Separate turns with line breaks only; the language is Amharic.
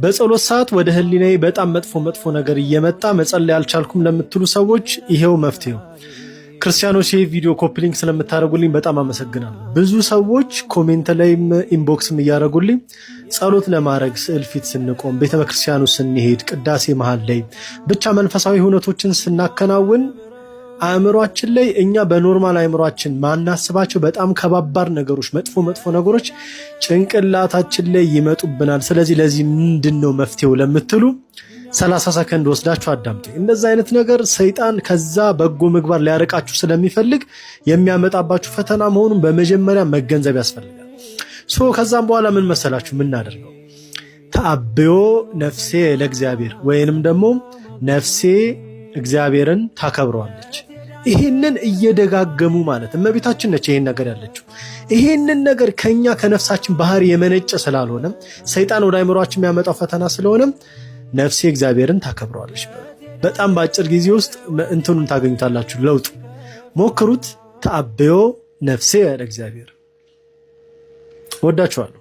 በጸሎት ሰዓት ወደ ህሊናዬ በጣም መጥፎ ነገር እየመጣ መጸለይ አልቻልኩም ለምትሉ ሰዎች ይሄው መፍትሄው። ክርስቲያኖች ይሄ ቪዲዮ ኮፕሊንግ ስለምታደርጉልኝ በጣም አመሰግናለሁ። ብዙ ሰዎች ኮሜንት ላይም ኢንቦክስም እያደረጉልኝ ጸሎት ለማድረግ ስዕል ፊት ስንቆም፣ ቤተክርስቲያኑ ስንሄድ፣ ቅዳሴ መሃል ላይ ብቻ መንፈሳዊ ሁነቶችን ስናከናውን አእምሯችን ላይ እኛ በኖርማል አእምሯችን ማናስባቸው በጣም ከባባር ነገሮች መጥፎ ነገሮች ጭንቅላታችን ላይ ይመጡብናል። ስለዚህ ለዚህ ምንድነው መፍትሄው ለምትሉ 30 ሰከንድ ወስዳችሁ አዳምጡ። እንደዛ አይነት ነገር ሰይጣን ከዛ በጎ ምግባር ሊያርቃችሁ ስለሚፈልግ የሚያመጣባችሁ ፈተና መሆኑን በመጀመሪያ መገንዘብ ያስፈልጋል። ከዛም በኋላ ምን መሰላችሁ የምናደርገው? ተአብዮ ነፍሴ ለእግዚአብሔር ወይንም ደግሞ ነፍሴ እግዚአብሔርን ታከብረዋለች። ይሄንን እየደጋገሙ ማለት እመቤታችን ነች ይሄን ነገር ያለችው። ይሄንን ነገር ከኛ ከነፍሳችን ባህሪ የመነጨ ስላልሆነ ሰይጣን ወደ አእምሯችን የሚያመጣው ፈተና ስለሆነ ነፍሴ እግዚአብሔርን ታከብረዋለች። በጣም በአጭር ጊዜ ውስጥ እንትኑን ታገኙታላችሁ። ለውጡ ሞክሩት። ተአብዮ ነፍሴ ለእግዚአብሔር። ወዳችኋለሁ።